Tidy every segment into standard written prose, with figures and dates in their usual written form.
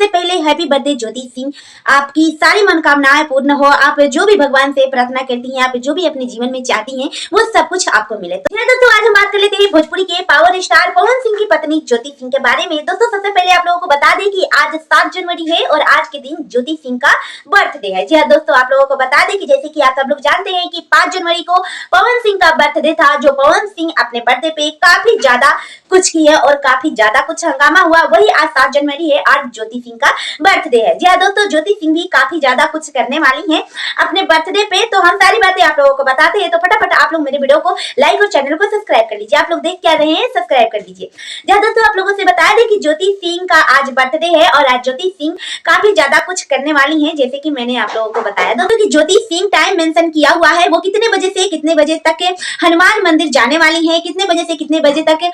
सबसे पहले happy birthday Jyoti Singh. आपकी सारी मनोकामनाएं पूर्ण हो, आप जो भी भगवान से प्रार्थना करती हैं, आप जो भी अपने जीवन में चाहती हैं, वो सब कुछ आपको मिले। तो दोस्तों आज हम बात कर लेते हैं भोजपुरी के पावर स्टार पवन सिंह की पत्नी ज्योति सिंह के बारे में। दोस्तों सबसे पहले आप लोगों को बता दें कि आज 7 जनवरी है और आज के दिन ज्योति सिंह का बर्थडे है। जी हाँ दोस्तों, आप लोगों को बता दें कि जैसे कि आप सब लोग जानते हैं कि 5 जनवरी को पवन सिंह का बर्थडे था, जो पवन सिंह अपने बर्थडे पे काफी ज्यादा कुछ किया और काफी ज्यादा कुछ हंगामा हुआ। वही आज 7 जनवरी है, आज ज्योति सिंह का बर्थडे है। जी हाँ दोस्तों, ज्योति सिंह भी काफी ज्यादा कुछ करने वाली हैं अपने बर्थडे पे, तो हम सारी बातें आप लोगों को बताते हैं। तो फटाफट आप लोग मेरे वीडियो को लाइक और चैनल को सब्सक्राइब कर लीजिए। आप लोग देख क्या रहे हैं, सब्सक्राइब कर लीजिए। जी हाँ दोस्तों, आप लोगों से बता दें कि ज्योति सिंह का आज बर्थडे है और आज ज्योति सिंह काफी ज्यादा कुछ करने वाली है। जैसे कि मैंने आप लोगों को बताया दोस्तों कि ज्योति सिंह टाइम मेंशन किया हुआ है, वो कितने बजे से कितने बजे तक हनुमान मंदिर जाने वाली है, कितने बजे से कितने बजे तक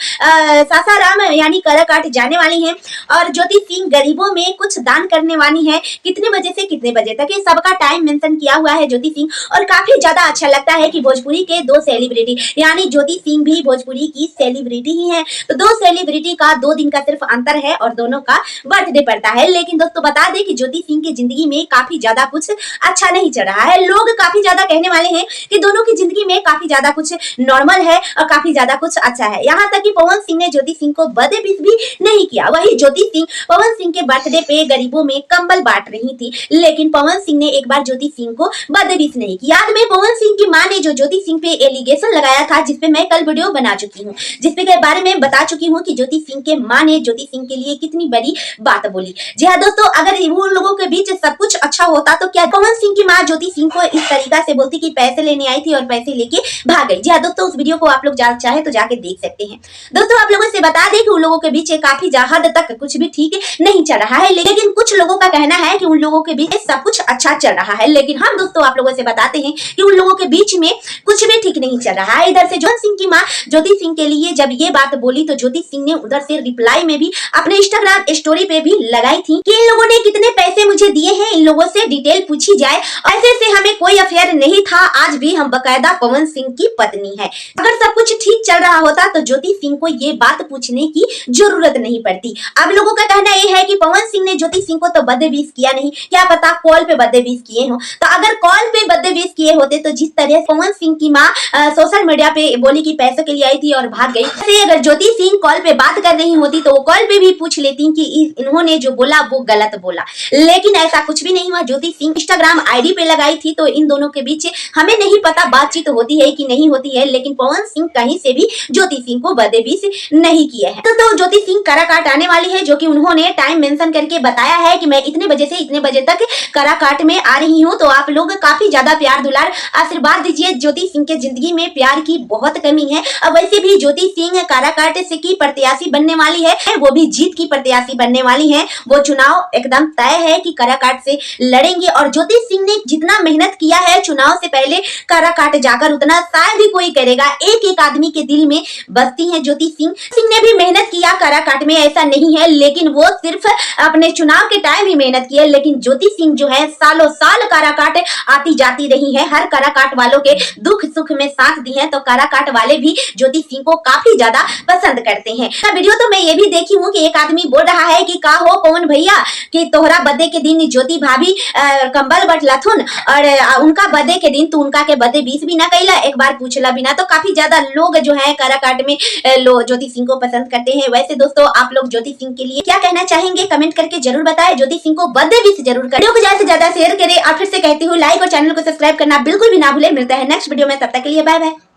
सासाराम यानी काराकाट जाने वाली है, और ज्योति सिंह गरीबों में कुछ दान करने वाली है, कितने बजे से कितने बजे तक, ये सबका टाइम मेंशन किया हुआ है ज्योति सिंह। और काफी ज्यादा अच्छा लगता है कि भोजपुरी के 2 सेलिब्रिटी यानी ज्योति सिंह भी भोजपुरी की सेलिब्रिटी ही है, तो 2 सेलिब्रिटी का 2 दिन का सिर्फ अंतर है और दोनों का बर्थडे पड़ता है। लेकिन दोस्तों बता दें कि ज्योति सिंह की जिंदगी में काफी ज्यादा कुछ अच्छा नहीं चल रहा है। लोग काफी ज्यादा कहने वाले हैं कि दोनों की जिंदगी में काफी ज्यादा कुछ नॉर्मल है और काफी ज्यादा कुछ अच्छा है। यहाँ तक कि पवन सिंह ने ज्योति सिंह को बर्थडे विश भी नहीं किया। वही ज्योति सिंह पवन सिंह के बर्थडे पे गरीबों में कंबल बांट रही थी, लेकिन पवन सिंह ने एक बार ज्योति सिंह को बर्थडे विश नहीं किया। याद में पवन सिंह की मां ने जो ज्योति सिंह पे एलिगेशन लगाया था, जिसपे मैं कल वीडियो बना चुकी हूँ, जिसपे के बारे में बता चुकी हूँ कि ज्योति सिंह के मां ने ज्योति सिंह के लिए कितनी बड़ी बात बोली। जी हाँ दोस्तों, अगर वो लोगों के बीच सब कुछ अच्छा होता तो क्या पवन सिंह की मां ज्योति सिंह को इस तरीका से बोलती कि पैसे लेने आई थी और पैसे लेके भाग गई। जी हाँ दोस्तों, उस वीडियो को आप लोग चाहे तो जाके देख सकते हैं। दोस्तों आप लोगों से बता दें कि उन लोगों के बीच काफी हद तक कुछ भी ठीक नहीं चल रहा है, लेकिन कुछ लोगों का कहना है कि उन लोगों के बीच सब कुछ अच्छा चल रहा है। लेकिन हम दोस्तों आप लोगों से बताते हैं कि उन लोगों के बीच में कुछ भी ठीक नहीं चल रहा है। इधर से ज्योति सिंह की मां ज्योति सिंह के लिए जब ये बात बोली तो ज्योति सिंह ने उधर से रिप्लाई में भी अपने इंस्टाग्राम स्टोरी पे भी लगाई थी कि इन लोगों ने कितने पैसे मुझे दिए हैं, इन लोगों से डिटेल पूछी जाए। ऐसे से हमें कोई अफेयर नहीं था, आज भी हम बकायदा पवन सिंह की पत्नी है। अगर सब कुछ ठीक चल रहा होता तो ज्योति सिंह को ये बात पूछने की जरूरत नहीं पड़ती। अब लोगों का कहना ये है कि पवन सिंह ने ज्योति सिंह को तो बर्थडे विश किया नहीं, क्या पता कॉल पे बर्थडे विश किए हो। तो अगर कॉल पे बर्थडे विश किए होते तो जिस तरह पवन सिंह की मां सोशल मीडिया पे बोली कि पैसों के लिए आई थी और भाग गई, ऐसे अगर ज्योति सिंह कॉल पे बात कर रही होती तो वो कॉल पे भी पूछ लेती कि इन्होंने जो बोला वो गलत बोला। लेकिन ऐसा कुछ भी नहीं हुआ। ज्योति सिंह इंस्टाग्राम आईडी पे लगाई थी, तो इन दोनों के बीच हमें नहीं पता बातचीत होती है कि नहीं होती है, लेकिन पवन सिंह कहीं से भी ज्योति सिंह को बर्थडे विश नहीं किए हैं। तो ज्योति सिंह काराकाट आने वाली है, जो कि उन्होंने टाइम मेंशन करके बताया है कि मैं इतने बजे से इतने बजे तक काराकाट में आ रही हूँ। तो आप लोग काफी ज्यादा प्यार दुलार आशीर्वाद दीजिए। ज्योति सिंह के जिंदगी में प्यार की बहुत कमी है। अब वैसे भी ज्योति सिंह काराकाट से की प्रत्याशी बनने वाली है, वो भी जीत की प्रत्याशी बनने वाली है। वो चुनाव एकदम तय है कि काराकाट से लड़ेंगे, और ज्योति सिंह ने जितना मेहनत किया है चुनाव से पहले काराकाट जाकर, उतना शायद ही कोई करेगा। एक एक आदमी के दिल में बसती है ज्योति सिंह। सिंह ने भी मेहनत किया काराकाट में, ऐसा नहीं है, लेकिन वो सिर्फ अपने चुनाव के टाइम ही मेहनत की है। लेकिन ज्योति सिंह जो है सालों साल काराकाट आती जाती रही है, हर काराकाट वालों के दुख सुख में साथ दी है, तो काराकाट वाले भी ज्योति सिंह को काफी ज्यादा पसंद करते हैं। वीडियो तो मैं ये भी देखी हूँ कि एक आदमी बोल रहा है कि का हो पवन भैया कि तोहरा बर्थडे के दिन ज्योति भाभी कंबल बटलथुन और उनका बर्थडे के दिन तू उनका के बर्थडे विश भी ना कैला, एक बार पूछला बिना। तो काफी ज्यादा लोग जो है काराकाट में ज्योति सिंह को पसंद करते हैं। वैसे दोस्तों आप लोग ज्योति सिंह के लिए क्या कहना चाहेंगे, कमेंट करके जरूर बताएं। ज्योति सिंह को बर्थडे विश जरूर करें, वीडियो को ज्यादा से ज्यादा शेयर करें, और फिर से कहती हूँ लाइक और चैनल को सब्सक्राइब करना बिल्कुल भी ना भूले। मिलता है नेक्स्ट वीडियो में, तब तक के लिए बाय बाय।